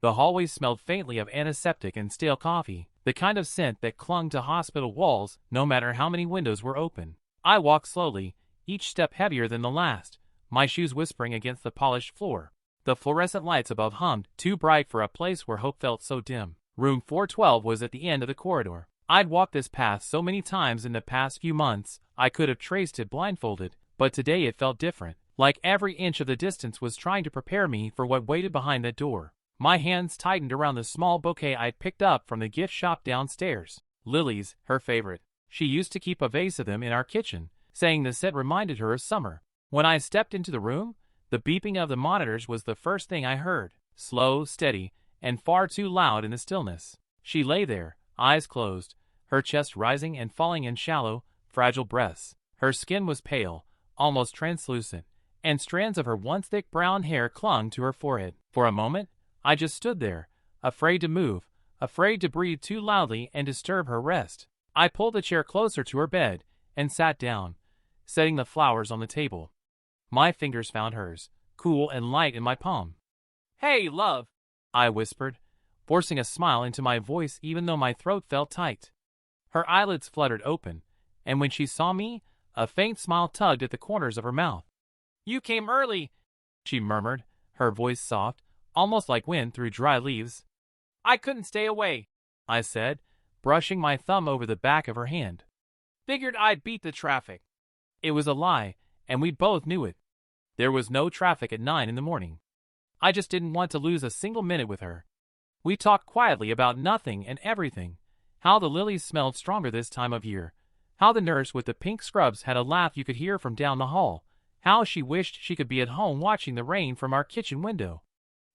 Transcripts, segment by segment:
The hallway smelled faintly of antiseptic and stale coffee, the kind of scent that clung to hospital walls no matter how many windows were open. I walked slowly, each step heavier than the last, my shoes whispering against the polished floor. The fluorescent lights above hummed, too bright for a place where hope felt so dim. Room 412 was at the end of the corridor. I'd walked this path so many times in the past few months, I could have traced it blindfolded, but today it felt different, like every inch of the distance was trying to prepare me for what waited behind that door. My hands tightened around the small bouquet I'd picked up from the gift shop downstairs. Lilies, her favorite. She used to keep a vase of them in our kitchen, saying the scent reminded her of summer. When I stepped into the room, the beeping of the monitors was the first thing I heard, slow, steady, and far too loud in the stillness. She lay there, eyes closed, her chest rising and falling in shallow, fragile breaths. Her skin was pale, almost translucent, and strands of her once thick brown hair clung to her forehead. For a moment, I just stood there, afraid to move, afraid to breathe too loudly and disturb her rest. I pulled the chair closer to her bed and sat down, setting the flowers on the table. My fingers found hers, cool and light in my palm. "Hey, love," I whispered, forcing a smile into my voice even though my throat felt tight. Her eyelids fluttered open, and when she saw me, a faint smile tugged at the corners of her mouth. "You came early," she murmured, her voice soft, almost like wind through dry leaves. "I couldn't stay away," I said, brushing my thumb over the back of her hand. "Figured I'd beat the traffic." It was a lie, and we both knew it. There was no traffic at 9 in the morning. I just didn't want to lose a single minute with her. We talked quietly about nothing and everything. How the lilies smelled stronger this time of year. How the nurse with the pink scrubs had a laugh you could hear from down the hall. How she wished she could be at home watching the rain from our kitchen window.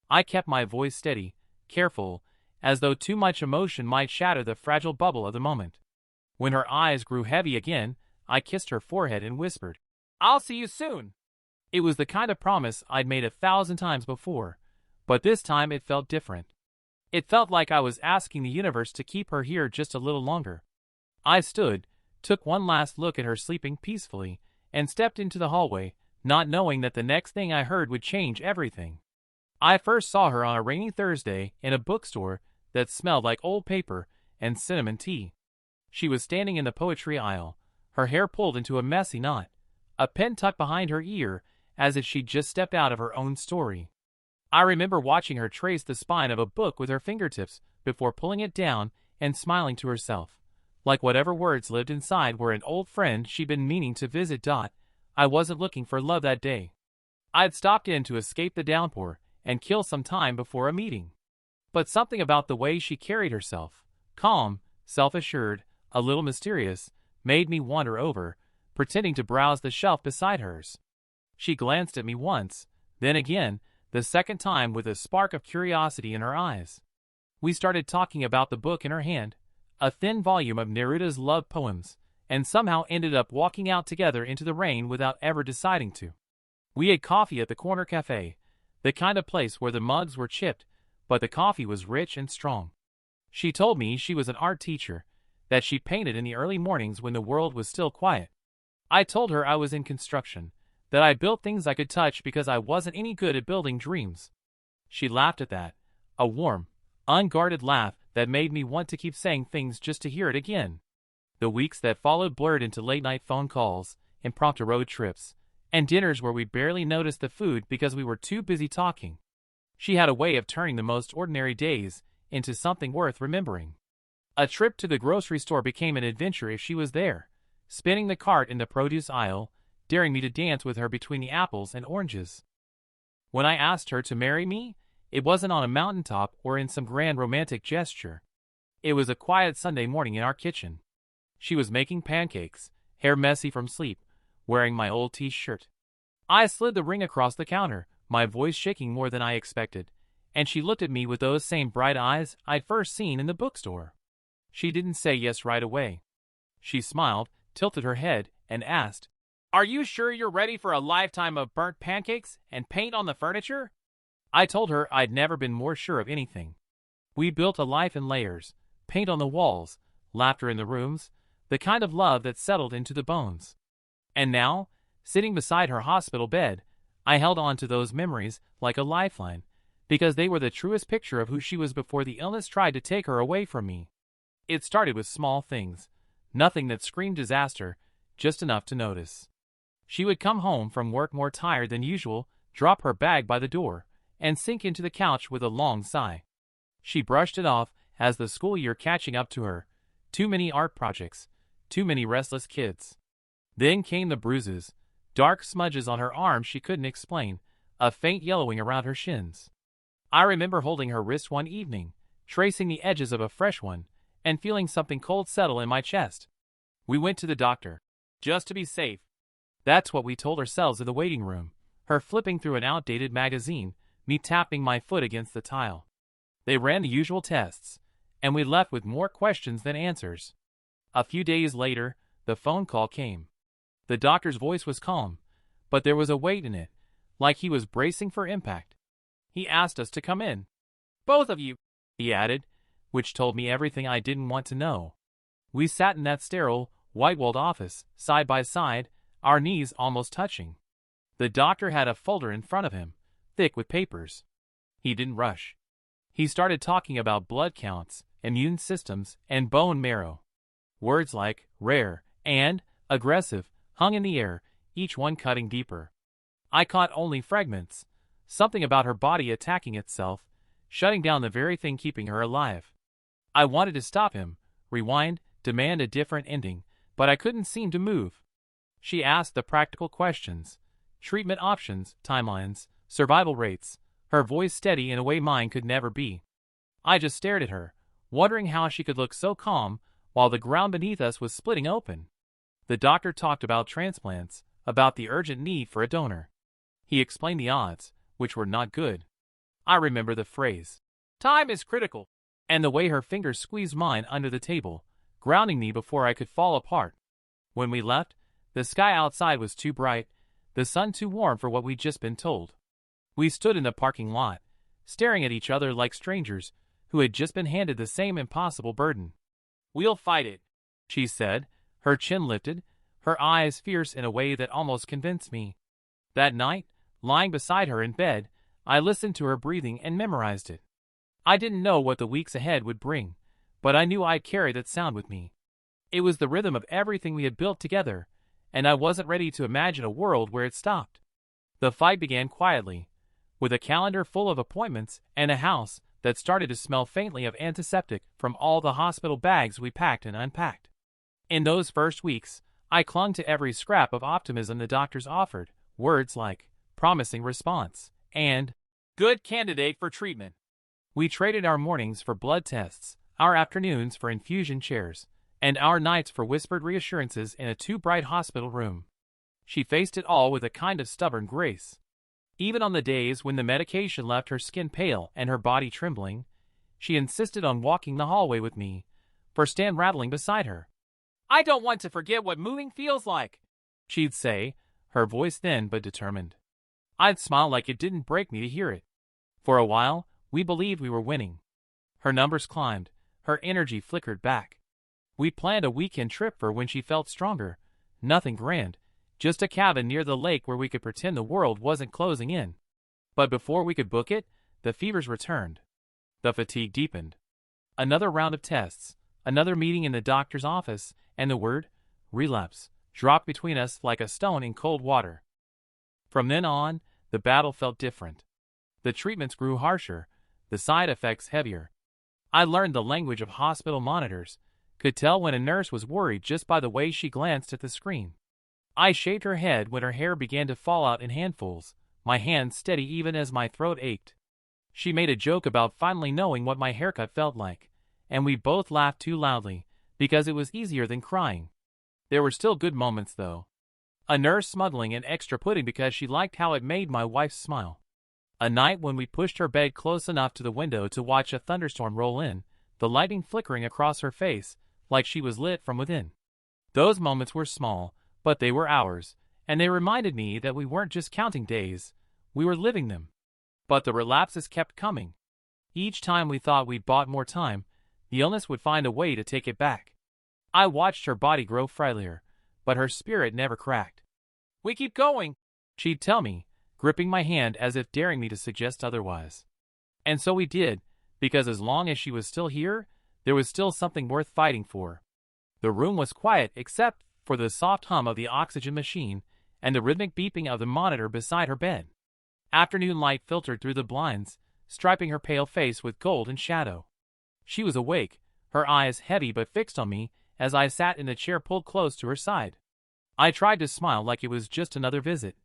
I kept my voice steady, careful, as though too much emotion might shatter the fragile bubble of the moment. When her eyes grew heavy again, I kissed her forehead and whispered, "I'll see you soon." It was the kind of promise I'd made 1,000 times before, but this time it felt different. It felt like I was asking the universe to keep her here just a little longer. I stood, took one last look at her sleeping peacefully, and stepped into the hallway, not knowing that the next thing I heard would change everything. I first saw her on a rainy Thursday in a bookstore that smelled like old paper and cinnamon tea. She was standing in the poetry aisle, her hair pulled into a messy knot, a pen tucked behind her ear as if she'd just stepped out of her own story. I remember watching her trace the spine of a book with her fingertips before pulling it down and smiling to herself, like whatever words lived inside were an old friend she'd been meaning to visit. I wasn't looking for love that day. I'd stopped in to escape the downpour and kill some time before a meeting. But something about the way she carried herself, calm, self-assured, a little mysterious, made me wander over, pretending to browse the shelf beside hers. She glanced at me once, then again, the second time with a spark of curiosity in her eyes. We started talking about the book in her hand, a thin volume of Neruda's love poems, and somehow ended up walking out together into the rain without ever deciding to. We had coffee at the corner cafe, the kind of place where the mugs were chipped, but the coffee was rich and strong. She told me she was an art teacher, that she painted in the early mornings when the world was still quiet. I told her I was in construction, that I built things I could touch because I wasn't any good at building dreams. She laughed at that, a warm, unguarded laugh that made me want to keep saying things just to hear it again. The weeks that followed blurred into late-night phone calls, impromptu road trips, and dinners where we barely noticed the food because we were too busy talking. She had a way of turning the most ordinary days into something worth remembering. A trip to the grocery store became an adventure if she was there, spinning the cart in the produce aisle, daring me to dance with her between the apples and oranges. When I asked her to marry me, it wasn't on a mountaintop or in some grand romantic gesture. It was a quiet Sunday morning in our kitchen. She was making pancakes, hair messy from sleep, wearing my old t-shirt. I slid the ring across the counter, my voice shaking more than I expected, and she looked at me with those same bright eyes I'd first seen in the bookstore. She didn't say yes right away. She smiled, tilted her head, and asked, "Are you sure you're ready for a lifetime of burnt pancakes and paint on the furniture?" I told her I'd never been more sure of anything. We built a life in layers, paint on the walls, laughter in the rooms, the kind of love that settled into the bones. And now, sitting beside her hospital bed, I held on to those memories like a lifeline, because they were the truest picture of who she was before the illness tried to take her away from me. It started with small things, nothing that screamed disaster, just enough to notice. She would come home from work more tired than usual, drop her bag by the door, and sink into the couch with a long sigh. She brushed it off as the school year catching up to her. Too many art projects, too many restless kids. Then came the bruises, dark smudges on her arms she couldn't explain, a faint yellowing around her shins. I remember holding her wrist one evening, tracing the edges of a fresh one, and feeling something cold settle in my chest. We went to the doctor, just to be safe. That's what we told ourselves in the waiting room, her flipping through an outdated magazine, me tapping my foot against the tile. They ran the usual tests, and we left with more questions than answers. A few days later, the phone call came. The doctor's voice was calm, but there was a weight in it, like he was bracing for impact. He asked us to come in. "Both of you," he added, which told me everything I didn't want to know. We sat in that sterile, white-walled office, side by side, our knees almost touching. The doctor had a folder in front of him, thick with papers. He didn't rush. He started talking about blood counts, immune systems, and bone marrow. Words like rare and aggressive hung in the air, each one cutting deeper. I caught only fragments, something about her body attacking itself, shutting down the very thing keeping her alive. I wanted to stop him, rewind, demand a different ending, but I couldn't seem to move. She asked the practical questions, treatment options, timelines, survival rates, her voice steady in a way mine could never be. I just stared at her, wondering how she could look so calm while the ground beneath us was splitting open. The doctor talked about transplants, about the urgent need for a donor. He explained the odds, which were not good. I remember the phrase, "Time is critical," and the way her fingers squeezed mine under the table, grounding me before I could fall apart. When we left, the sky outside was too bright, the sun too warm for what we'd just been told. We stood in the parking lot, staring at each other like strangers who had just been handed the same impossible burden. "We'll fight it," she said, her chin lifted, her eyes fierce in a way that almost convinced me. That night, lying beside her in bed, I listened to her breathing and memorized it. I didn't know what the weeks ahead would bring, but I knew I'd carry that sound with me. It was the rhythm of everything we had built together, and I wasn't ready to imagine a world where it stopped. The fight began quietly, with a calendar full of appointments and a house that started to smell faintly of antiseptic from all the hospital bags we packed and unpacked. In those first weeks, I clung to every scrap of optimism the doctors offered, words like promising response and good candidate for treatment. We traded our mornings for blood tests, our afternoons for infusion chairs, and our nights for whispered reassurances in a too-bright hospital room. She faced it all with a kind of stubborn grace. Even on the days when the medication left her skin pale and her body trembling, she insisted on walking the hallway with me, or stand rattling beside her. "I don't want to forget what moving feels like," she'd say, her voice thin but determined. I'd smile like it didn't break me to hear it. For a while, we believed we were winning. Her numbers climbed, her energy flickered back. We planned a weekend trip for when she felt stronger. Nothing grand, just a cabin near the lake where we could pretend the world wasn't closing in. But before we could book it, the fevers returned. The fatigue deepened. Another round of tests, another meeting in the doctor's office, and the word, relapse, dropped between us like a stone in cold water. From then on, the battle felt different. The treatments grew harsher, the side effects heavier. I learned the language of hospital monitors, could tell when a nurse was worried just by the way she glanced at the screen. I shaved her head when her hair began to fall out in handfuls, my hands steady even as my throat ached. She made a joke about finally knowing what my haircut felt like, and we both laughed too loudly, because it was easier than crying. There were still good moments, though. A nurse smuggling an extra pudding because she liked how it made my wife smile. A night when we pushed her bed close enough to the window to watch a thunderstorm roll in, the lightning flickering across her face, like she was lit from within. Those moments were small, but they were ours, and they reminded me that we weren't just counting days, we were living them. But the relapses kept coming. Each time we thought we'd bought more time, the illness would find a way to take it back. I watched her body grow frailier, but her spirit never cracked. "We keep going," she'd tell me, gripping my hand as if daring me to suggest otherwise. And so we did, because as long as she was still here, there was still something worth fighting for. The room was quiet except for the soft hum of the oxygen machine and the rhythmic beeping of the monitor beside her bed. Afternoon light filtered through the blinds, striping her pale face with gold and shadow. She was awake, her eyes heavy but fixed on me as I sat in the chair pulled close to her side. I tried to smile like it was just another visit,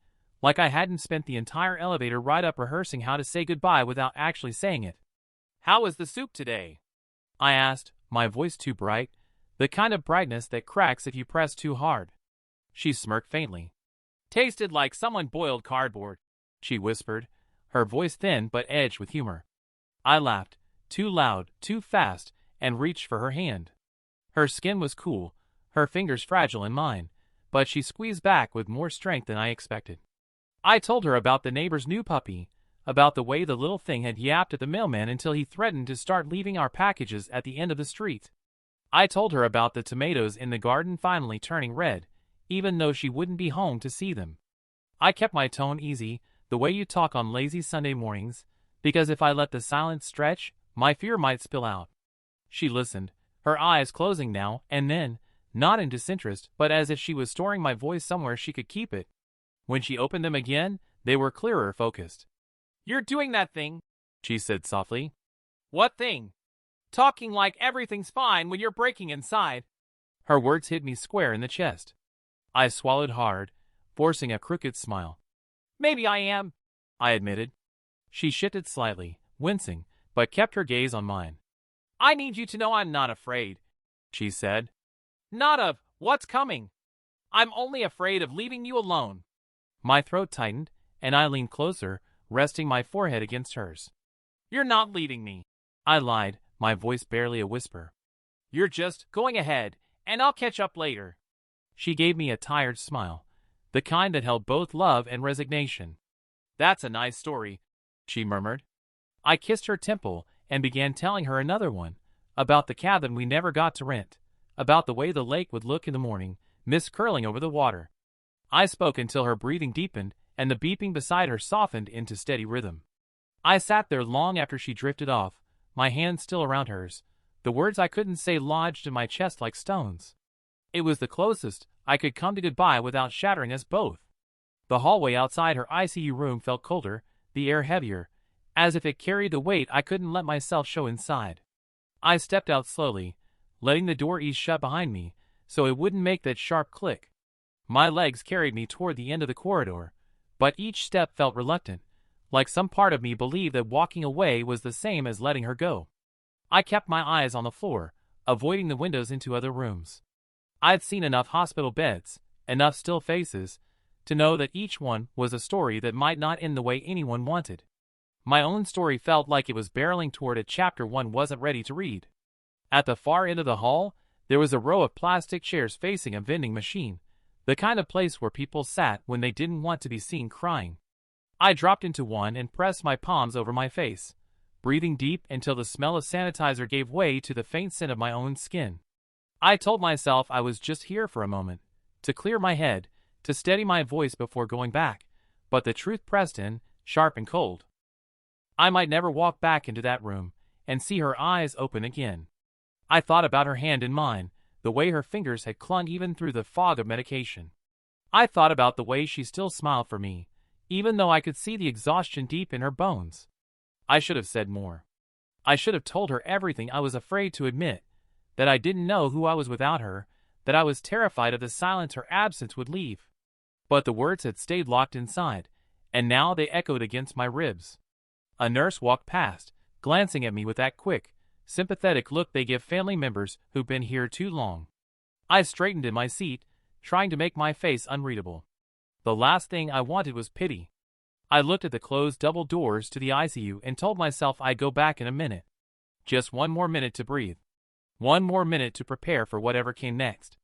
like I hadn't spent the entire elevator ride up rehearsing how to say goodbye without actually saying it. "How was the soup today?" I asked, my voice too bright, the kind of brightness that cracks if you press too hard. She smirked faintly. "Tasted like someone boiled cardboard," she whispered, her voice thin but edged with humor. I laughed, too loud, too fast, and reached for her hand. Her skin was cool, her fingers fragile in mine, but she squeezed back with more strength than I expected. I told her about the neighbor's new puppy, about the way the little thing had yapped at the mailman until he threatened to start leaving our packages at the end of the street. I told her about the tomatoes in the garden finally turning red, even though she wouldn't be home to see them. I kept my tone easy, the way you talk on lazy Sunday mornings, because if I let the silence stretch, my fear might spill out. She listened, her eyes closing now and then, not in disinterest, but as if she was storing my voice somewhere she could keep it. When she opened them again, they were clearer focused. "You're doing that thing," she said softly. "What thing?" "Talking like everything's fine when you're breaking inside." Her words hit me square in the chest. I swallowed hard, forcing a crooked smile. "Maybe I am," I admitted. She shifted slightly, wincing, but kept her gaze on mine. "I need you to know I'm not afraid," she said. "Not of what's coming. I'm only afraid of leaving you alone." My throat tightened, and I leaned closer, resting my forehead against hers. "You're not leaving me," I lied, my voice barely a whisper. "You're just going ahead, and I'll catch up later." She gave me a tired smile, the kind that held both love and resignation. "That's a nice story," she murmured. I kissed her temple and began telling her another one, about the cabin we never got to rent, about the way the lake would look in the morning, mist curling over the water. I spoke until her breathing deepened and the beeping beside her softened into steady rhythm. I sat there long after she drifted off, my hands still around hers, the words I couldn't say lodged in my chest like stones. It was the closest I could come to goodbye without shattering us both. The hallway outside her ICU room felt colder, the air heavier, as if it carried the weight I couldn't let myself show inside. I stepped out slowly, letting the door ease shut behind me, so it wouldn't make that sharp click. My legs carried me toward the end of the corridor, but each step felt reluctant, like some part of me believed that walking away was the same as letting her go. I kept my eyes on the floor, avoiding the windows into other rooms. I'd seen enough hospital beds, enough still faces, to know that each one was a story that might not end the way anyone wanted. My own story felt like it was barreling toward a chapter one wasn't ready to read. At the far end of the hall, there was a row of plastic chairs facing a vending machine, the kind of place where people sat when they didn't want to be seen crying. I dropped into one and pressed my palms over my face, breathing deep until the smell of sanitizer gave way to the faint scent of my own skin. I told myself I was just here for a moment, to clear my head, to steady my voice before going back, but the truth pressed in, sharp and cold. I might never walk back into that room and see her eyes open again. I thought about her hand in mine, the way her fingers had clung even through the fog of medication. I thought about the way she still smiled for me, even though I could see the exhaustion deep in her bones. I should have said more. I should have told her everything I was afraid to admit, that I didn't know who I was without her, that I was terrified of the silence her absence would leave. But the words had stayed locked inside, and now they echoed against my ribs. A nurse walked past, glancing at me with that quick, sympathetic look they give family members who've been here too long. I straightened in my seat, trying to make my face unreadable. The last thing I wanted was pity. I looked at the closed double doors to the ICU and told myself I'd go back in a minute. Just one more minute to breathe. One more minute to prepare for whatever came next.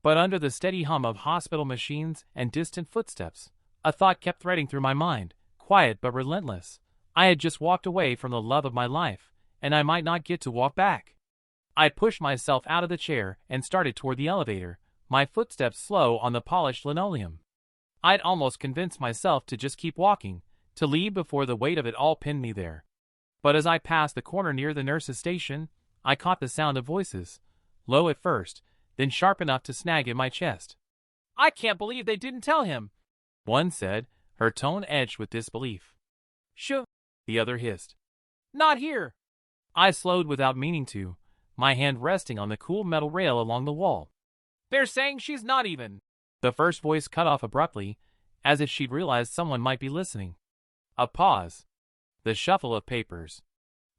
But under the steady hum of hospital machines and distant footsteps, a thought kept threading through my mind, quiet but relentless. I had just walked away from the love of my life, and I might not get to walk back. I pushed myself out of the chair and started toward the elevator, my footsteps slow on the polished linoleum. I'd almost convinced myself to just keep walking, to leave before the weight of it all pinned me there. But as I passed the corner near the nurse's station, I caught the sound of voices, low at first, then sharp enough to snag in my chest. "I can't believe they didn't tell him," one said, her tone edged with disbelief. "Shoo," the other hissed. "Not here." I slowed without meaning to, my hand resting on the cool metal rail along the wall. "They're saying she's not even." The first voice cut off abruptly, as if she'd realized someone might be listening. A pause. The shuffle of papers.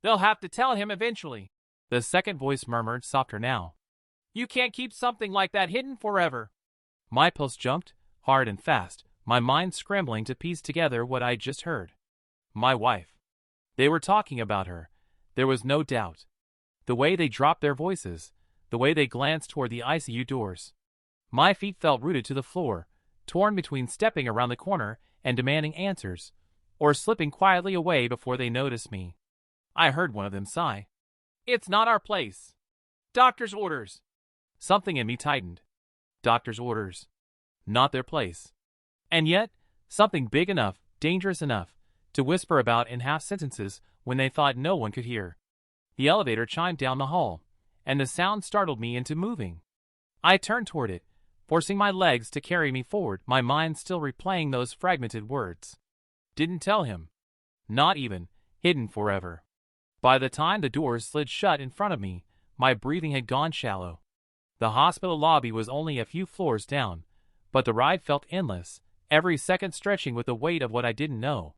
"They'll have to tell him eventually," the second voice murmured, softer now. "You can't keep something like that hidden forever." My pulse jumped, hard and fast, my mind scrambling to piece together what I'd just heard. My wife. They were talking about her. There was no doubt. The way they dropped their voices, the way they glanced toward the ICU doors. My feet felt rooted to the floor, torn between stepping around the corner and demanding answers, or slipping quietly away before they noticed me. I heard one of them sigh. "It's not our place. Doctor's orders." Something in me tightened. Doctor's orders. Not their place. And yet, something big enough, dangerous enough, to whisper about in half sentences when they thought no one could hear. The elevator chimed down the hall, and the sound startled me into moving. I turned toward it, forcing my legs to carry me forward, my mind still replaying those fragmented words. Didn't tell him. Not even, hidden forever. By the time the doors slid shut in front of me, my breathing had gone shallow. The hospital lobby was only a few floors down, but the ride felt endless, every second stretching with the weight of what I didn't know.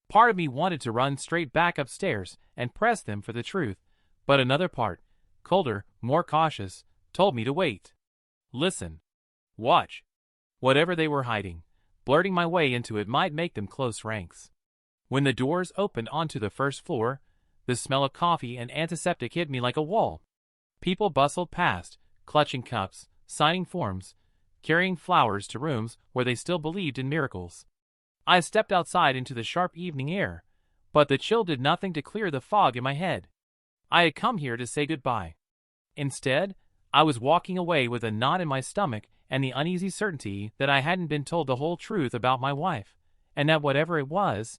Part of me wanted to run straight back upstairs and press them for the truth, but another part, colder, more cautious, told me to wait. Listen. Watch. Whatever they were hiding, blurting my way into it might make them close ranks. When the doors opened onto the first floor, the smell of coffee and antiseptic hit me like a wall. People bustled past, clutching cups, signing forms, carrying flowers to rooms where they still believed in miracles. I stepped outside into the sharp evening air, but the chill did nothing to clear the fog in my head. I had come here to say goodbye. Instead, I was walking away with a knot in my stomach and the uneasy certainty that I hadn't been told the whole truth about my wife, and that whatever it was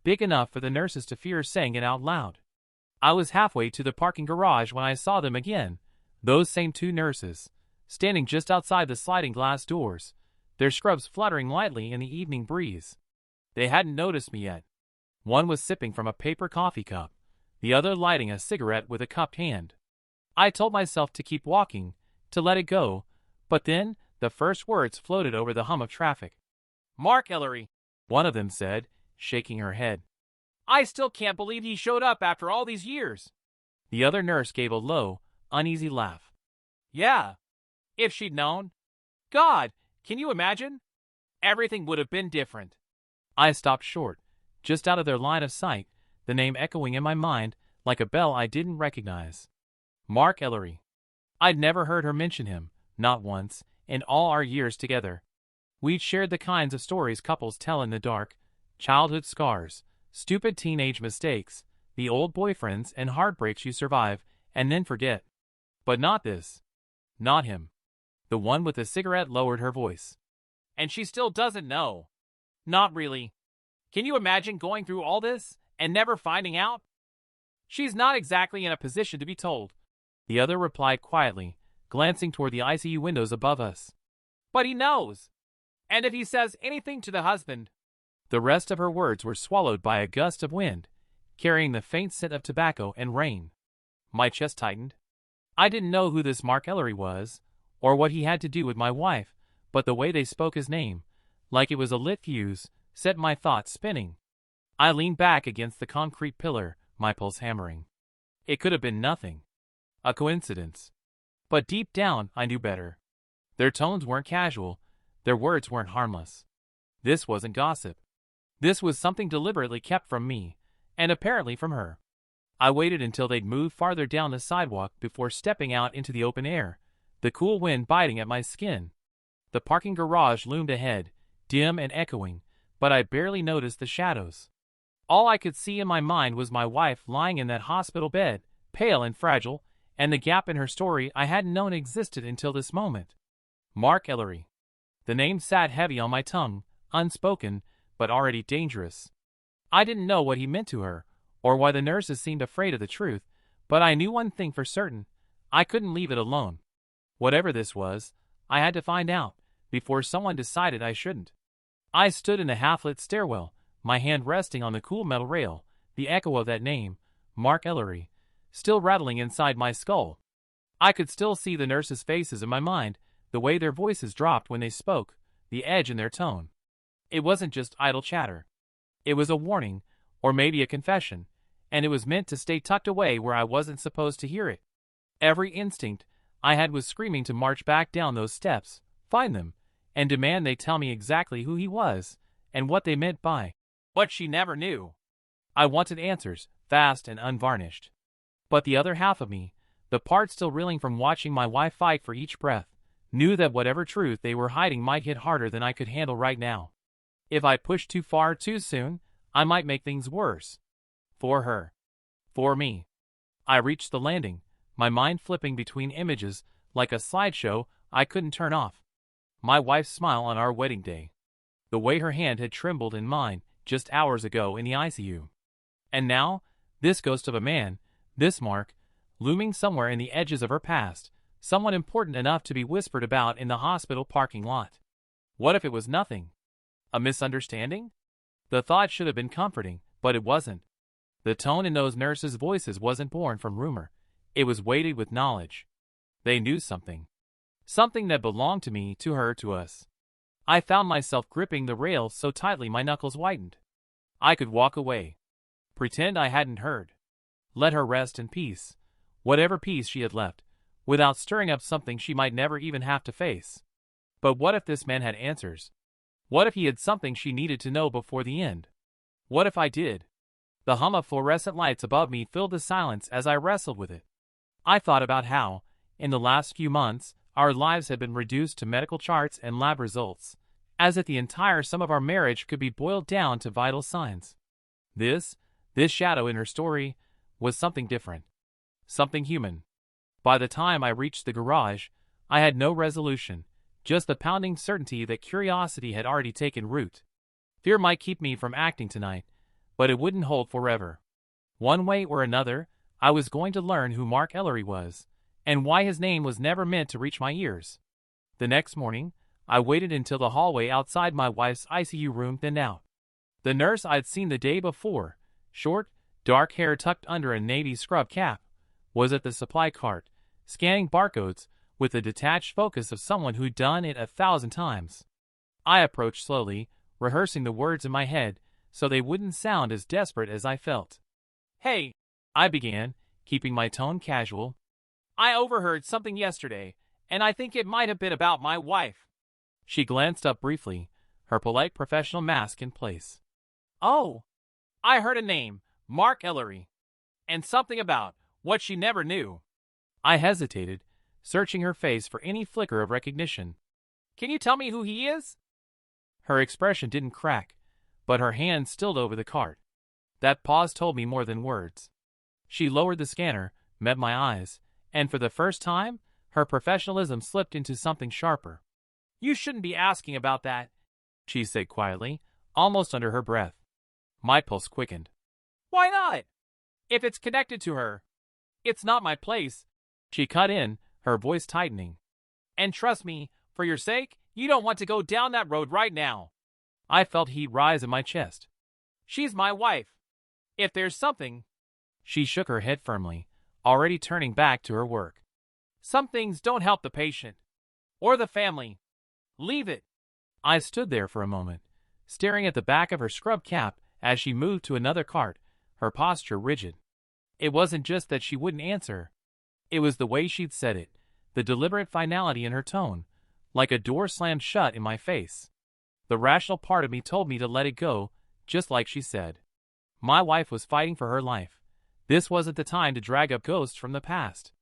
big enough for the nurses to fear saying it out loud. I was halfway to the parking garage when I saw them again, those same two nurses, standing just outside the sliding glass doors, their scrubs fluttering lightly in the evening breeze. They hadn't noticed me yet. One was sipping from a paper coffee cup, the other lighting a cigarette with a cupped hand. I told myself to keep walking, to let it go, but then the first words floated over the hum of traffic. "Mark Ellery," one of them said, shaking her head. "I still can't believe he showed up after all these years." The other nurse gave a low, uneasy laugh. "Yeah, if she'd known. God, can you imagine? Everything would have been different." I stopped short, just out of their line of sight, the name echoing in my mind like a bell I didn't recognize. Mark Ellery. I'd never heard her mention him, not once, in all our years together. We'd shared the kinds of stories couples tell in the dark, childhood scars, stupid teenage mistakes, the old boyfriends and heartbreaks you survive and then forget. But not this. Not him. The one with the cigarette lowered her voice. "And she still doesn't know." "Not really. Can you imagine going through all this and never finding out?" "She's not exactly in a position to be told," the other replied quietly, glancing toward the ICU windows above us. "But he knows. And if he says anything to the husband—" The rest of her words were swallowed by a gust of wind, carrying the faint scent of tobacco and rain. My chest tightened. I didn't know who this Mark Ellery was, or what he had to do with my wife, but the way they spoke his name, like it was a lit fuse, set my thoughts spinning. I leaned back against the concrete pillar, my pulse hammering. It could have been nothing. A coincidence. But deep down, I knew better. Their tones weren't casual, their words weren't harmless. This wasn't gossip. This was something deliberately kept from me, and apparently from her. I waited until they'd moved farther down the sidewalk before stepping out into the open air, the cool wind biting at my skin. The parking garage loomed ahead, dim and echoing, but I barely noticed the shadows. All I could see in my mind was my wife lying in that hospital bed, pale and fragile, and the gap in her story I hadn't known existed until this moment. Mark Ellery. The name sat heavy on my tongue, unspoken, but already dangerous. I didn't know what he meant to her, or why the nurses seemed afraid of the truth, but I knew one thing for certain. I couldn't leave it alone. Whatever this was, I had to find out, before someone decided I shouldn't. I stood in the half-lit stairwell, my hand resting on the cool metal rail, the echo of that name, Mark Ellery, still rattling inside my skull. I could still see the nurses' faces in my mind, the way their voices dropped when they spoke, the edge in their tone. It wasn't just idle chatter. It was a warning, or maybe a confession, and it was meant to stay tucked away where I wasn't supposed to hear it. Every instinct I had was screaming to march back down those steps, find them, and demand they tell me exactly who he was, and what they meant by what she never knew. I wanted answers, fast and unvarnished. But the other half of me, the part still reeling from watching my wife fight for each breath, knew that whatever truth they were hiding might hit harder than I could handle right now. If I pushed too far too soon, I might make things worse. For her. For me. I reached the landing, my mind flipping between images like a slideshow I couldn't turn off. My wife's smile on our wedding day. The way her hand had trembled in mine just hours ago in the ICU. And now, this ghost of a man, this Mark, looming somewhere in the edges of her past, someone important enough to be whispered about in the hospital parking lot. What if it was nothing? A misunderstanding? The thought should have been comforting, but it wasn't. The tone in those nurses' voices wasn't born from rumor. It was weighted with knowledge. They knew something. Something that belonged to me, to her, to us. I found myself gripping the rail so tightly my knuckles whitened. I could walk away. Pretend I hadn't heard. Let her rest in peace, whatever peace she had left, without stirring up something she might never even have to face. But what if this man had answers? What if he had something she needed to know before the end? What if I did? The hum of fluorescent lights above me filled the silence as I wrestled with it. I thought about how, in the last few months, our lives had been reduced to medical charts and lab results, as if the entire sum of our marriage could be boiled down to vital signs. This shadow in her story, was something different. Something human. By the time I reached the garage, I had no resolution, just the pounding certainty that curiosity had already taken root. Fear might keep me from acting tonight, but it wouldn't hold forever. One way or another, I was going to learn who Mark Ellery was, and why his name was never meant to reach my ears. The next morning, I waited until the hallway outside my wife's ICU room thinned out. The nurse I'd seen the day before, short, dark hair tucked under a navy scrub cap, was at the supply cart, scanning barcodes with the detached focus of someone who'd done it 1,000 times. I approached slowly, rehearsing the words in my head so they wouldn't sound as desperate as I felt. "Hey," I began, keeping my tone casual. "I overheard something yesterday, and I think it might have been about my wife." She glanced up briefly, her polite professional mask in place. "Oh, I heard a name, Mark Ellery, and something about what she never knew." I hesitated, searching her face for any flicker of recognition. "Can you tell me who he is?" Her expression didn't crack, but her hand stilled over the cart. That pause told me more than words. She lowered the scanner, met my eyes, and for the first time, her professionalism slipped into something sharper. "You shouldn't be asking about that," she said quietly, almost under her breath. My pulse quickened. "Why not? If it's connected to her, it's not my place," she cut in, her voice tightening. "And trust me, for your sake, you don't want to go down that road right now." I felt heat rise in my chest. "She's my wife. If there's something—" She shook her head firmly, already turning back to her work. "Some things don't help the patient. Or the family. Leave it." I stood there for a moment, staring at the back of her scrub cap as she moved to another cart, her posture rigid. It wasn't just that she wouldn't answer. It was the way she'd said it, the deliberate finality in her tone, like a door slammed shut in my face. The rational part of me told me to let it go, just like she said. My wife was fighting for her life. This wasn't the time to drag up ghosts from the past.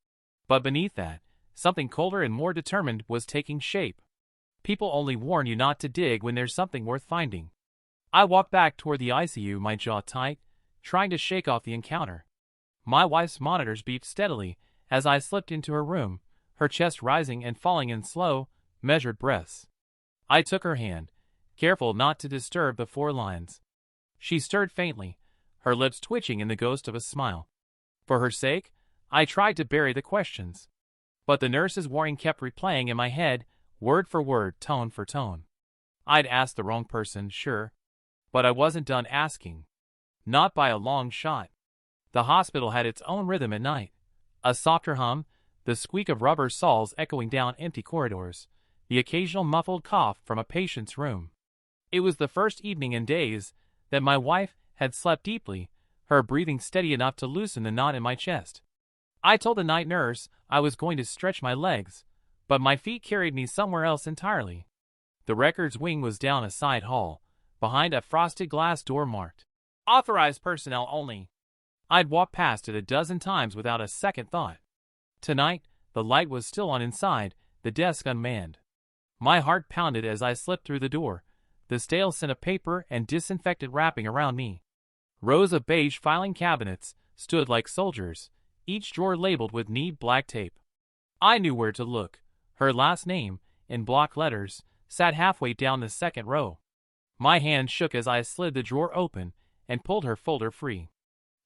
But beneath that, something colder and more determined was taking shape. People only warn you not to dig when there's something worth finding. I walked back toward the ICU, my jaw tight, trying to shake off the encounter. My wife's monitors beeped steadily as I slipped into her room, her chest rising and falling in slow, measured breaths. I took her hand, careful not to disturb the 4 lines. She stirred faintly, her lips twitching in the ghost of a smile. For her sake, I tried to bury the questions. But the nurse's warning kept replaying in my head, word for word, tone for tone. I'd asked the wrong person, sure. But I wasn't done asking. Not by a long shot. The hospital had its own rhythm at night. A softer hum, the squeak of rubber soles echoing down empty corridors, the occasional muffled cough from a patient's room. It was the first evening in days that my wife had slept deeply, her breathing steady enough to loosen the knot in my chest. I told the night nurse I was going to stretch my legs, but my feet carried me somewhere else entirely. The records wing was down a side hall, behind a frosted glass door marked "Authorized personnel only." I'd walked past it a dozen times without a second thought. Tonight, the light was still on inside, the desk unmanned. My heart pounded as I slipped through the door, the stale scent of paper and disinfected wrapping around me. Rows of beige filing cabinets stood like soldiers, each drawer labeled with neat black tape. I knew where to look. Her last name, in block letters, sat halfway down the second row. My hand shook as I slid the drawer open and pulled her folder free.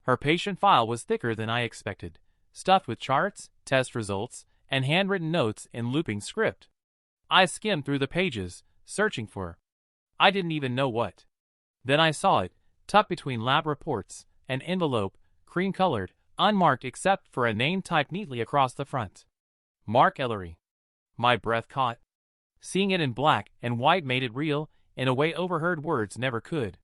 Her patient file was thicker than I expected, stuffed with charts, test results, and handwritten notes in looping script. I skimmed through the pages, searching for I didn't even know what. Then I saw it, tucked between lab reports, an envelope, cream-colored, unmarked except for a name typed neatly across the front. Mark Ellery. My breath caught. Seeing it in black and white made it real in a way overheard words never could.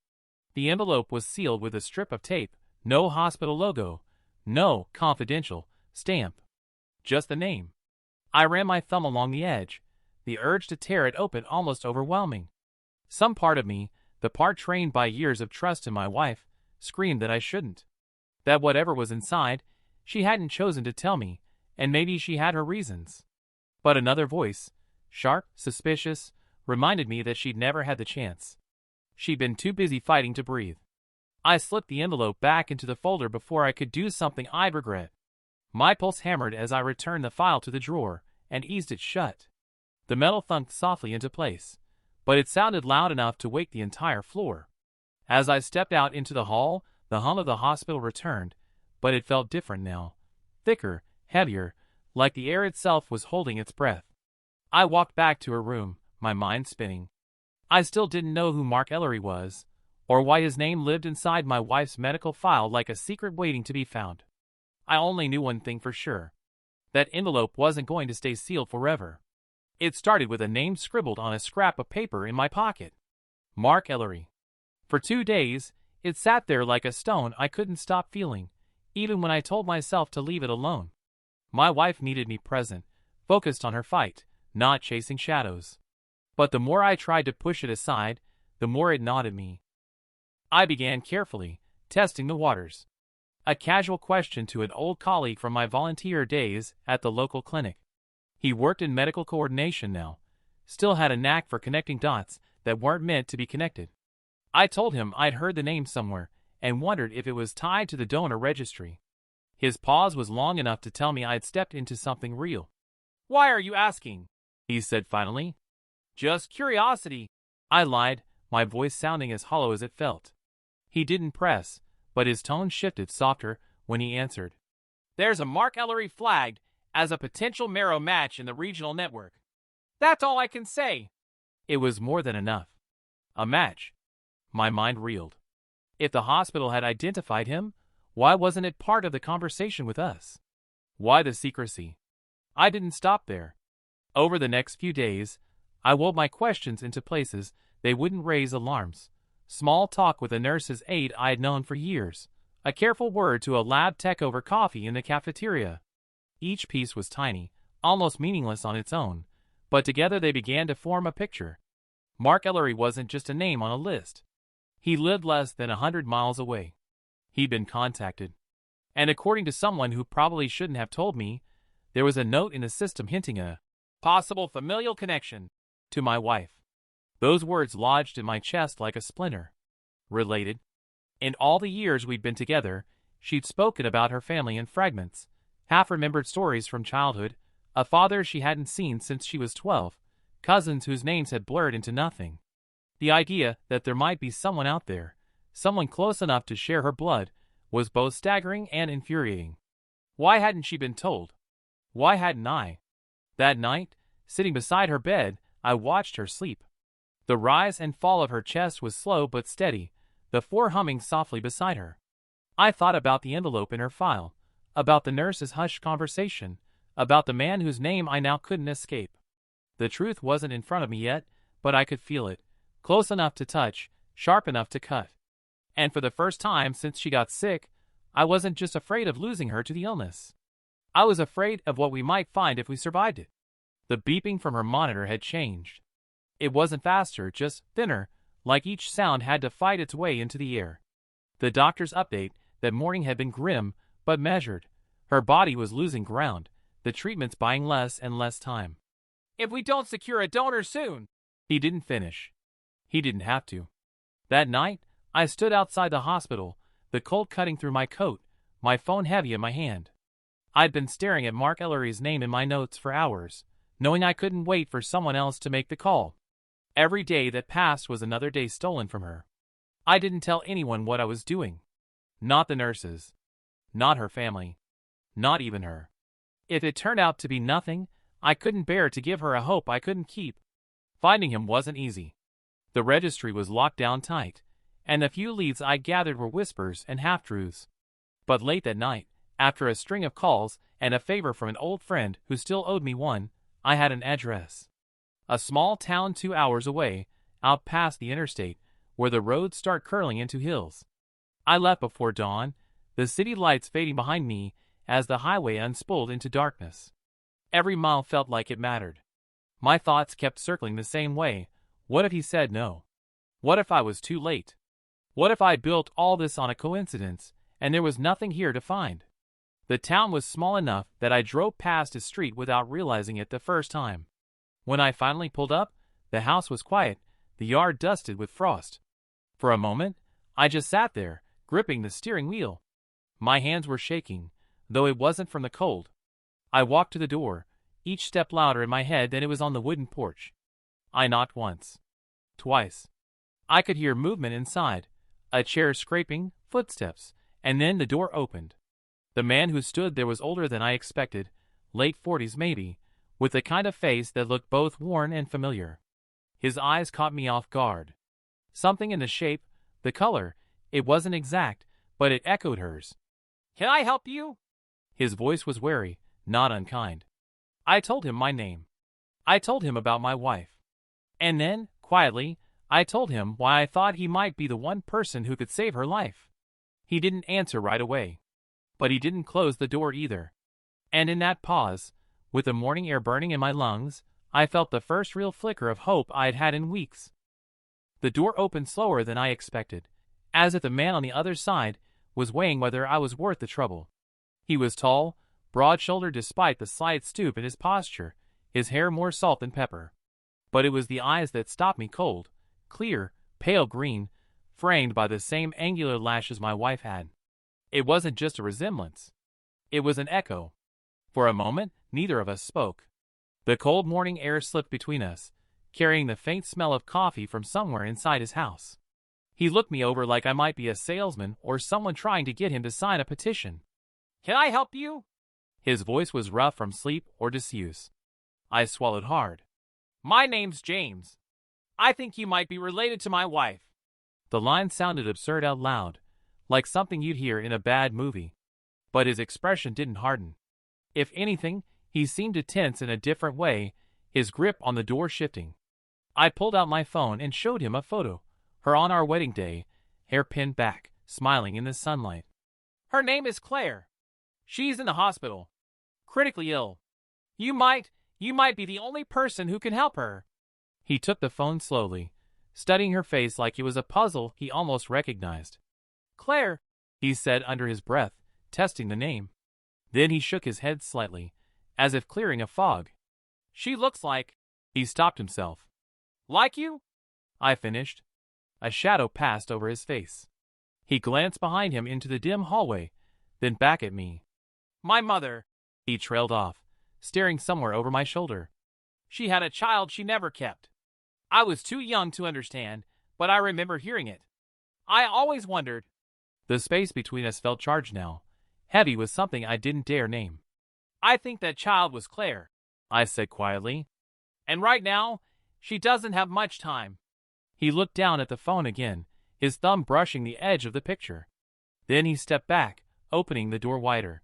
The envelope was sealed with a strip of tape, no hospital logo, no confidential stamp. Just the name. I ran my thumb along the edge, the urge to tear it open almost overwhelming. Some part of me, the part trained by years of trust in my wife, screamed that I shouldn't. That whatever was inside, she hadn't chosen to tell me, and maybe she had her reasons. But another voice, sharp, suspicious, reminded me that she'd never had the chance. She'd been too busy fighting to breathe. I slipped the envelope back into the folder before I could do something I'd regret. My pulse hammered as I returned the file to the drawer and eased it shut. The metal thunked softly into place, but it sounded loud enough to wake the entire floor. As I stepped out into the hall, the hum of the hospital returned, but it felt different now. Thicker, heavier, like the air itself was holding its breath. I walked back to her room, my mind spinning. I still didn't know who Mark Ellery was, or why his name lived inside my wife's medical file like a secret waiting to be found. I only knew one thing for sure. That envelope wasn't going to stay sealed forever. It started with a name scribbled on a scrap of paper in my pocket. Mark Ellery. For 2 days, it sat there like a stone I couldn't stop feeling, even when I told myself to leave it alone. My wife needed me present, focused on her fight, not chasing shadows. But the more I tried to push it aside, the more it gnawed at me. I began carefully, testing the waters. A casual question to an old colleague from my volunteer days at the local clinic. He worked in medical coordination now, still had a knack for connecting dots that weren't meant to be connected. I told him I'd heard the name somewhere and wondered if it was tied to the donor registry. His pause was long enough to tell me I'd stepped into something real. "Why are you asking?" he said finally. "Just curiosity," I lied, my voice sounding as hollow as it felt. He didn't press, but his tone shifted softer when he answered. "There's a Mark Ellery flagged as a potential marrow match in the regional network. That's all I can say." It was more than enough. A match. My mind reeled. If the hospital had identified him, why wasn't it part of the conversation with us? Why the secrecy? I didn't stop there. Over the next few days, I wove my questions into places they wouldn't raise alarms. Small talk with a nurse's aide I had known for years. A careful word to a lab tech over coffee in the cafeteria. Each piece was tiny, almost meaningless on its own, but together they began to form a picture. Mark Ellery wasn't just a name on a list. He lived less than 100 miles away. He'd been contacted. And according to someone who probably shouldn't have told me, there was a note in the system hinting a possible familial connection to my wife. Those words lodged in my chest like a splinter. Related. In all the years we'd been together, she'd spoken about her family in fragments, half-remembered stories from childhood, a father she hadn't seen since she was 12, cousins whose names had blurred into nothing. The idea that there might be someone out there, someone close enough to share her blood, was both staggering and infuriating. Why hadn't she been told? Why hadn't I? That night, sitting beside her bed, I watched her sleep. The rise and fall of her chest was slow but steady, the floor humming softly beside her. I thought about the envelope in her file, about the nurse's hushed conversation, about the man whose name I now couldn't escape. The truth wasn't in front of me yet, but I could feel it, close enough to touch, sharp enough to cut. And for the first time since she got sick, I wasn't just afraid of losing her to the illness. I was afraid of what we might find if we survived it. The beeping from her monitor had changed. It wasn't faster, just thinner, like each sound had to fight its way into the air. The doctor's update that morning had been grim, but measured. Her body was losing ground, the treatments buying less and less time. "If we don't secure a donor soon," he didn't finish. He didn't have to. That night, I stood outside the hospital, the cold cutting through my coat, my phone heavy in my hand. I'd been staring at Mark Ellery's name in my notes for hours, knowing I couldn't wait for someone else to make the call. Every day that passed was another day stolen from her. I didn't tell anyone what I was doing. Not the nurses. Not her family. Not even her. If it turned out to be nothing, I couldn't bear to give her a hope I couldn't keep. Finding him wasn't easy. The registry was locked down tight, and the few leads I gathered were whispers and half-truths. But late that night, after a string of calls and a favor from an old friend who still owed me one, I had an address. A small town 2 hours away, out past the interstate, where the roads start curling into hills. I left before dawn, the city lights fading behind me as the highway unspooled into darkness. Every mile felt like it mattered. My thoughts kept circling the same way. What if he said no? What if I was too late? What if I built all this on a coincidence, and there was nothing here to find? The town was small enough that I drove past his street without realizing it the first time. When I finally pulled up, the house was quiet, the yard dusted with frost. For a moment, I just sat there, gripping the steering wheel. My hands were shaking, though it wasn't from the cold. I walked to the door, each step louder in my head than it was on the wooden porch. I knocked once. Twice. I could hear movement inside, a chair scraping, footsteps, and then the door opened. The man who stood there was older than I expected, late 40s maybe, with the kind of face that looked both worn and familiar. His eyes caught me off guard. Something in the shape, the color, it wasn't exact, but it echoed hers. "Can I help you?" His voice was wary, not unkind. I told him my name. I told him about my wife. And then, quietly, I told him why I thought he might be the one person who could save her life. He didn't answer right away. But he didn't close the door either. And in that pause, with the morning air burning in my lungs, I felt the first real flicker of hope I'd had in weeks. The door opened slower than I expected, as if the man on the other side was weighing whether I was worth the trouble. He was tall, broad-shouldered despite the slight stoop in his posture, his hair more salt than pepper. But it was the eyes that stopped me cold, clear, pale green, framed by the same angular lashes my wife had. It wasn't just a resemblance. It was an echo. For a moment, neither of us spoke. The cold morning air slipped between us, carrying the faint smell of coffee from somewhere inside his house. He looked me over like I might be a salesman or someone trying to get him to sign a petition. "Can I help you?" His voice was rough from sleep or disuse. I swallowed hard. "My name's James. I think you might be related to my wife." The line sounded absurd out loud, like something you'd hear in a bad movie. But his expression didn't harden. If anything, he seemed to tense in a different way, his grip on the door shifting. I pulled out my phone and showed him a photo, her on our wedding day, hair pinned back, smiling in the sunlight. "Her name is Claire. She's in the hospital. Critically ill. You might be the only person who can help her." He took the phone slowly, studying her face like it was a puzzle he almost recognized. "Claire," he said under his breath, testing the name. Then he shook his head slightly, as if clearing a fog. "She looks like—" He stopped himself. "Like you?" I finished. A shadow passed over his face. He glanced behind him into the dim hallway, then back at me. "My mother," he trailed off, staring somewhere over my shoulder. "She had a child she never kept. I was too young to understand, but I remember hearing it. I always wondered. The space between us felt charged now, heavy with something I didn't dare name. I think that child was Claire, I said quietly. And right now, she doesn't have much time. He looked down at the phone again, his thumb brushing the edge of the picture. Then he stepped back, opening the door wider.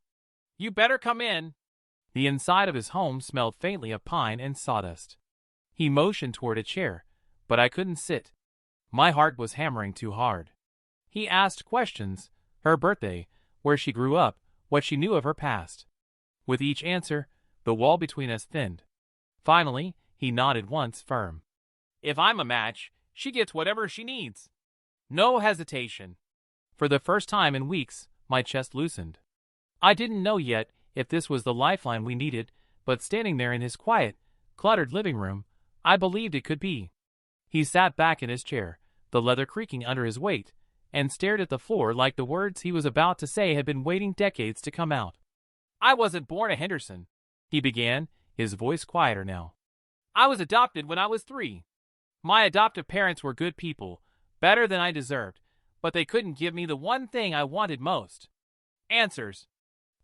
You better come in. The inside of his home smelled faintly of pine and sawdust. He motioned toward a chair, but I couldn't sit. My heart was hammering too hard. He asked questions, her birthday, where she grew up, what she knew of her past. With each answer, the wall between us thinned. Finally, he nodded once firm. If I'm a match, she gets whatever she needs. No hesitation. For the first time in weeks, my chest loosened. I didn't know yet if this was the lifeline we needed, but standing there in his quiet, cluttered living room, I believed it could be. He sat back in his chair, the leather creaking under his weight, and stared at the floor like the words he was about to say had been waiting decades to come out. I wasn't born a Henderson, he began, his voice quieter now. I was adopted when I was 3. My adoptive parents were good people, better than I deserved, but they couldn't give me the one thing I wanted most. Answers.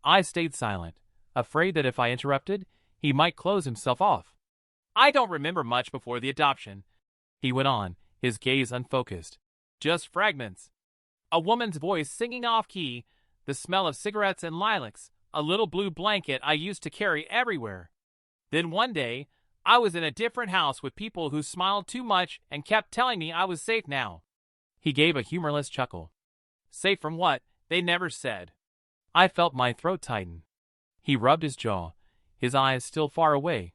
I stayed silent, afraid that if I interrupted, he might close himself off. I don't remember much before the adoption, he went on, his gaze unfocused. Just fragments. A woman's voice singing off-key, the smell of cigarettes and lilacs, a little blue blanket I used to carry everywhere. Then one day, I was in a different house with people who smiled too much and kept telling me I was safe now. He gave a humorless chuckle. Safe from what? They never said. I felt my throat tighten. He rubbed his jaw, his eyes still far away.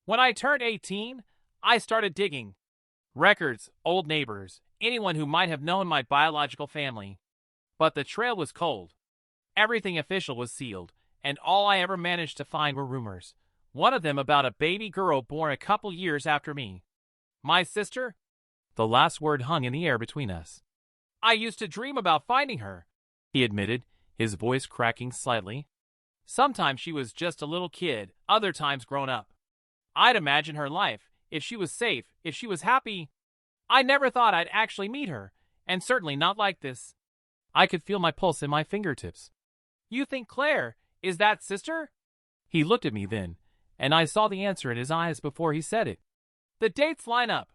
When I turned 18, I started digging. Records, old neighbors, anyone who might have known my biological family. But the trail was cold. Everything official was sealed, and all I ever managed to find were rumors. One of them about a baby girl born a couple years after me. My sister? The last word hung in the air between us. I used to dream about finding her, he admitted, his voice cracking slightly. Sometimes she was just a little kid, other times grown up. I'd imagine her life, if she was safe, if she was happy. I never thought I'd actually meet her, and certainly not like this. I could feel my pulse in my fingertips. You think Claire is that sister? He looked at me then, and I saw the answer in his eyes before he said it. The dates line up.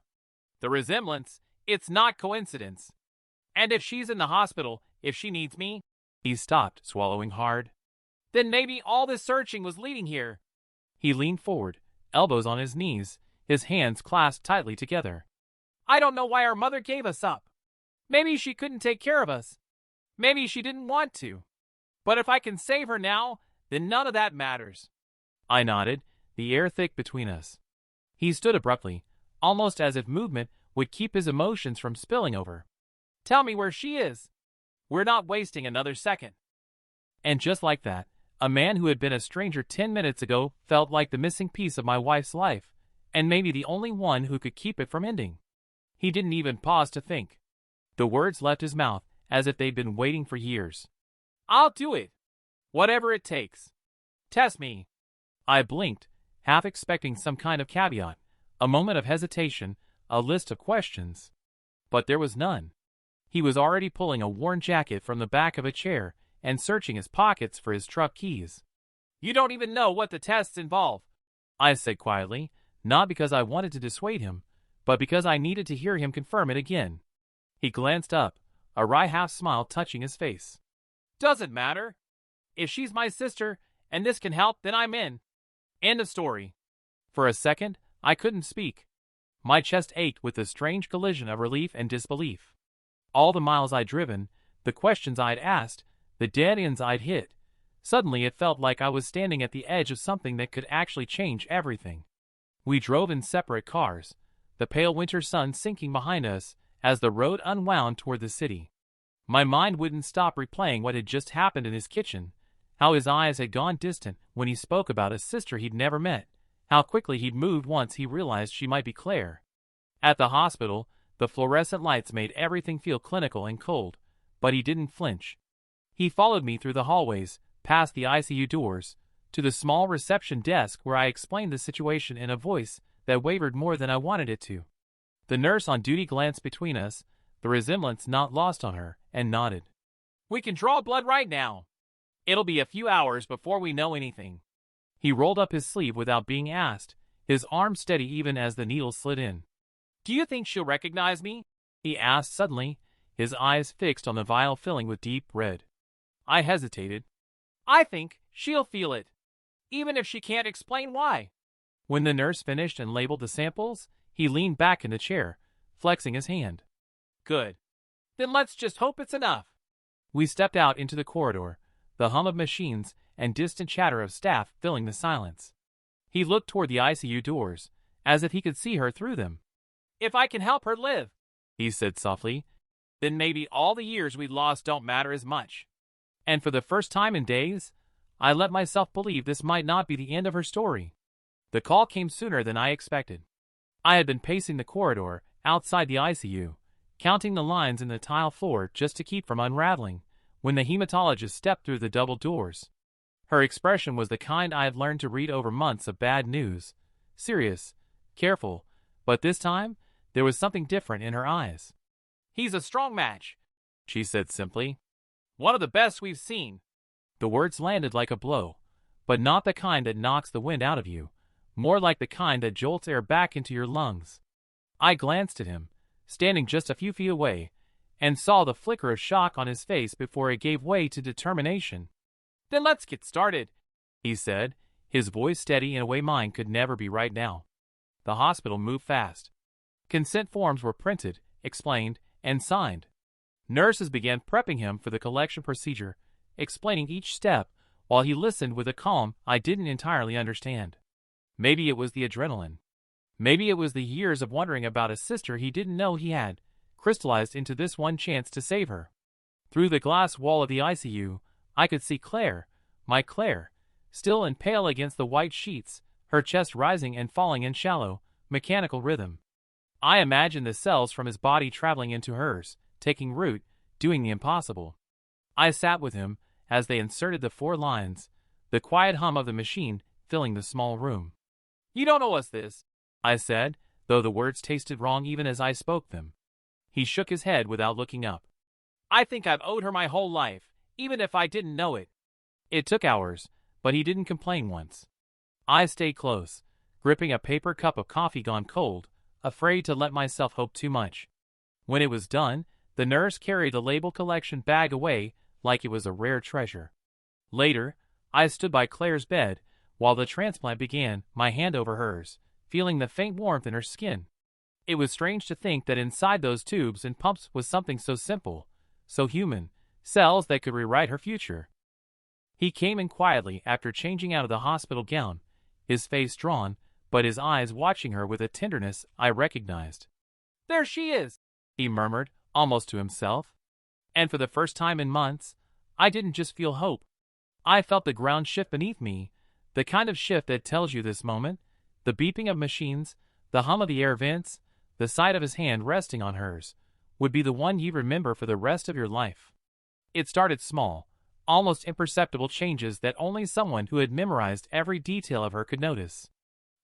The resemblance, it's not coincidence. And if she's in the hospital, if she needs me, he stopped, swallowing hard. Then maybe all this searching was leading here. He leaned forward, elbows on his knees, his hands clasped tightly together. I don't know why our mother gave us up. Maybe she couldn't take care of us. Maybe she didn't want to. But if I can save her now, then none of that matters. I nodded, the air thick between us. He stood abruptly, almost as if movement would keep his emotions from spilling over. Tell me where she is. We're not wasting another second. And just like that, a man who had been a stranger 10 minutes ago felt like the missing piece of my wife's life, and maybe the only one who could keep it from ending. He didn't even pause to think. The words left his mouth as if they'd been waiting for years. I'll do it. Whatever it takes. Test me. I blinked, half expecting some kind of caveat, a moment of hesitation, a list of questions. But there was none. He was already pulling a worn jacket from the back of a chair and searching his pockets for his truck keys. You don't even know what the tests involve, I said quietly, not because I wanted to dissuade him, but because I needed to hear him confirm it again. He glanced up, a wry half-smile touching his face. Doesn't matter. If she's my sister, and this can help, then I'm in. End of story. For a second, I couldn't speak. My chest ached with the strange collision of relief and disbelief. All the miles I'd driven, the questions I'd asked, the dead ends I'd hit. Suddenly it felt like I was standing at the edge of something that could actually change everything. We drove in separate cars, the pale winter sun sinking behind us as the road unwound toward the city. My mind wouldn't stop replaying what had just happened in his kitchen, how his eyes had gone distant when he spoke about a sister he'd never met, how quickly he'd moved once he realized she might be Claire. At the hospital, the fluorescent lights made everything feel clinical and cold, but he didn't flinch. He followed me through the hallways, past the ICU doors, to the small reception desk where I explained the situation in a voice that wavered more than I wanted it to. The nurse on duty glanced between us, the resemblance not lost on her, and nodded. We can draw blood right now. It'll be a few hours before we know anything. He rolled up his sleeve without being asked, his arm steady even as the needle slid in. Do you think she'll recognize me? He asked suddenly, his eyes fixed on the vial filling with deep red. I hesitated. I think she'll feel it, even if she can't explain why. When the nurse finished and labeled the samples, he leaned back in the chair, flexing his hand. Good. Then let's just hope it's enough. We stepped out into the corridor, the hum of machines and distant chatter of staff filling the silence. He looked toward the ICU doors, as if he could see her through them. If I can help her live, he said softly, then maybe all the years we lost don't matter as much. And for the first time in days, I let myself believe this might not be the end of her story. The call came sooner than I expected. I had been pacing the corridor outside the ICU, counting the lines in the tile floor just to keep from unraveling, when the hematologist stepped through the double doors. Her expression was the kind I had learned to read over months of bad news, serious, careful, but this time there was something different in her eyes. He's a strong match, she said simply. One of the best we've seen. The words landed like a blow, but not the kind that knocks the wind out of you, more like the kind that jolts air back into your lungs. I glanced at him, standing just a few feet away, and saw the flicker of shock on his face before it gave way to determination. Then let's get started, he said, his voice steady in a way mine could never be right now. The hospital moved fast. Consent forms were printed, explained, and signed. Nurses began prepping him for the collection procedure, explaining each step while he listened with a calm I didn't entirely understand. Maybe it was the adrenaline. Maybe it was the years of wondering about a sister he didn't know he had, crystallized into this one chance to save her. Through the glass wall of the ICU, I could see Claire, my Claire, still and pale against the white sheets, her chest rising and falling in shallow, mechanical rhythm. I imagined the cells from his body traveling into hers, taking root, doing the impossible. I sat with him as they inserted the 4 lines, the quiet hum of the machine filling the small room. You don't owe us this, I said, though the words tasted wrong even as I spoke them. He shook his head without looking up. I think I've owed her my whole life, even if I didn't know it. It took hours, but he didn't complain once. I stayed close, gripping a paper cup of coffee gone cold, afraid to let myself hope too much. When it was done, the nurse carried the label collection bag away like it was a rare treasure. Later, I stood by Claire's bed while the transplant began, my hand over hers, feeling the faint warmth in her skin. It was strange to think that inside those tubes and pumps was something so simple, so human, cells that could rewrite her future. He came in quietly after changing out of the hospital gown, his face drawn, but his eyes watching her with a tenderness I recognized. There she is, he murmured, almost to himself. And for the first time in months, I didn't just feel hope. I felt the ground shift beneath me, the kind of shift that tells you this moment, the beeping of machines, the hum of the air vents, the sight of his hand resting on hers, would be the one you remember for the rest of your life. It started small, almost imperceptible changes that only someone who had memorized every detail of her could notice.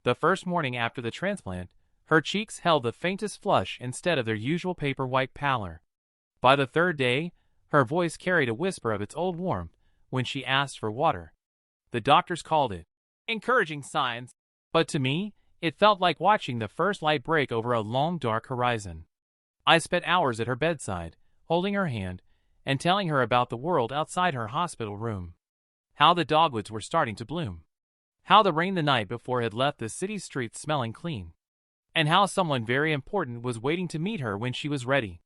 The first morning after the transplant, her cheeks held the faintest flush instead of their usual paper-white pallor. By the 3rd day, her voice carried a whisper of its old warmth when she asked for water. The doctors called it encouraging signs, but to me, it felt like watching the first light break over a long dark horizon. I spent hours at her bedside, holding her hand, and telling her about the world outside her hospital room. How the dogwoods were starting to bloom. How the rain the night before had left the city streets smelling clean. And how someone very important was waiting to meet her when she was ready.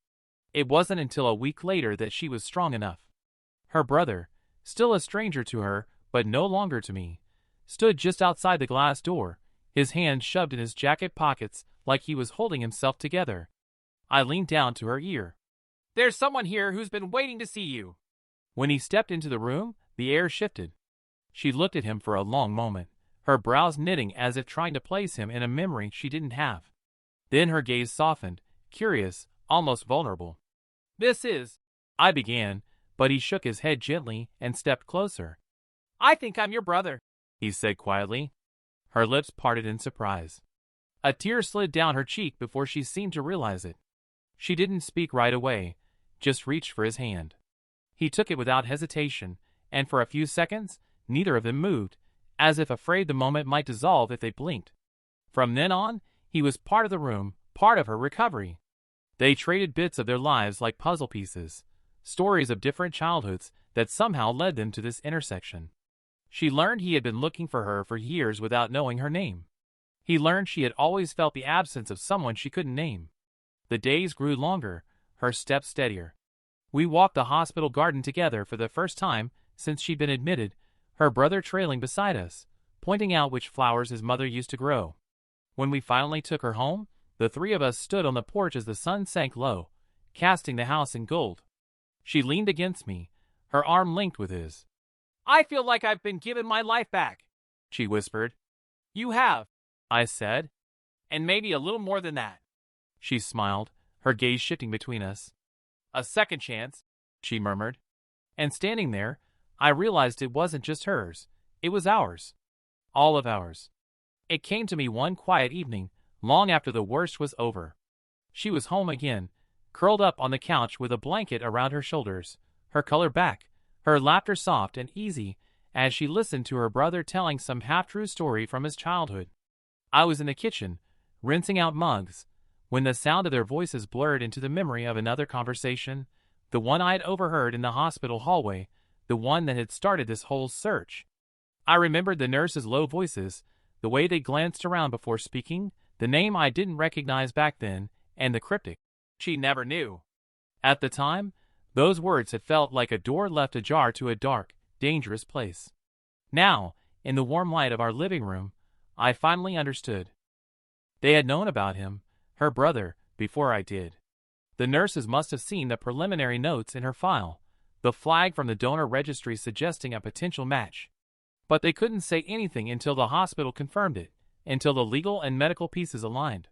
It wasn't until a week later that she was strong enough. Her brother, still a stranger to her, but no longer to me, stood just outside the glass door, his hands shoved in his jacket pockets like he was holding himself together. I leaned down to her ear. There's someone here who's been waiting to see you. When he stepped into the room, the air shifted. She looked at him for a long moment, her brows knitting as if trying to place him in a memory she didn't have. Then her gaze softened, curious, almost vulnerable. This is, I began, but he shook his head gently and stepped closer. I think I'm your brother, he said quietly. Her lips parted in surprise. A tear slid down her cheek before she seemed to realize it. She didn't speak right away, just reached for his hand. He took it without hesitation, and for a few seconds, neither of them moved, as if afraid the moment might dissolve if they blinked. From then on, he was part of the room, part of her recovery. They traded bits of their lives like puzzle pieces, stories of different childhoods that somehow led them to this intersection. She learned he had been looking for her for years without knowing her name. He learned she had always felt the absence of someone she couldn't name. The days grew longer, her steps steadier. We walked the hospital garden together for the first time since she'd been admitted, her brother trailing beside us, pointing out which flowers his mother used to grow. When we finally took her home, the three of us stood on the porch as the sun sank low, casting the house in gold. She leaned against me, her arm linked with his. "I feel like I've been given my life back," she whispered. "You have," I said. "And maybe a little more than that." She smiled, her gaze shifting between us. "A second chance," she murmured. And standing there, I realized it wasn't just hers, it was ours. All of ours. It came to me one quiet evening, long after the worst was over. She was home again, curled up on the couch with a blanket around her shoulders, her color back, her laughter soft and easy as she listened to her brother telling some half-true story from his childhood. I was in the kitchen, rinsing out mugs, when the sound of their voices blurred into the memory of another conversation, the one I had overheard in the hospital hallway, the one that had started this whole search. I remembered the nurses' low voices, the way they glanced around before speaking, the name I didn't recognize back then, and the cryptic, "She never knew." At the time, those words had felt like a door left ajar to a dark, dangerous place. Now, in the warm light of our living room, I finally understood. They had known about him, her brother, before I did. The nurses must have seen the preliminary notes in her file, the flag from the donor registry suggesting a potential match. But they couldn't say anything until the hospital confirmed it, until the legal and medical pieces aligned.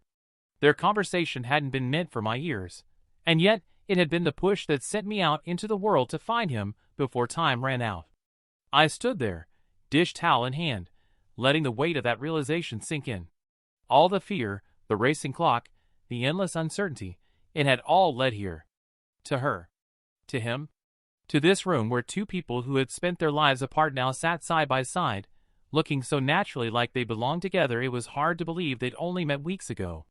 Their conversation hadn't been meant for my ears, and yet it had been the push that sent me out into the world to find him before time ran out. I stood there, dish towel in hand, letting the weight of that realization sink in. All the fear, the racing clock, the endless uncertainty, it had all led here. To her. To him. To this room where two people who had spent their lives apart now sat side by side, looking so naturally like they belonged together it was hard to believe they'd only met weeks ago.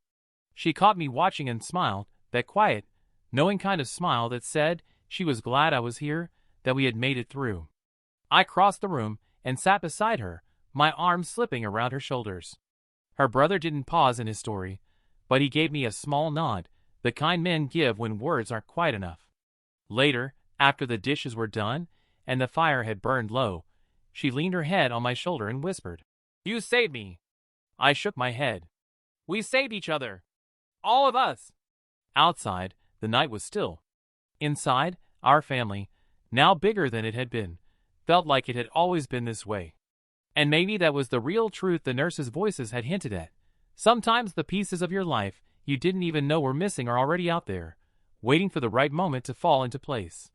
She caught me watching and smiled, that quiet, knowing kind of smile that said she was glad I was here, that we had made it through. I crossed the room and sat beside her, my arms slipping around her shoulders. Her brother didn't pause in his story, but he gave me a small nod, the kind men give when words aren't quite enough. Later, after the dishes were done and the fire had burned low, she leaned her head on my shoulder and whispered, "You saved me." I shook my head. "We saved each other. All of us." Outside, the night was still. Inside, our family, now bigger than it had been, felt like it had always been this way. And maybe that was the real truth the nurses' voices had hinted at. Sometimes the pieces of your life you didn't even know were missing are already out there, waiting for the right moment to fall into place.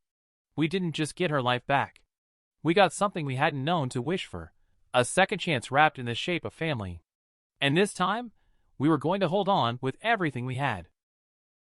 We didn't just get her life back. We got something we hadn't known to wish for, a second chance wrapped in the shape of family. And this time, we were going to hold on with everything we had.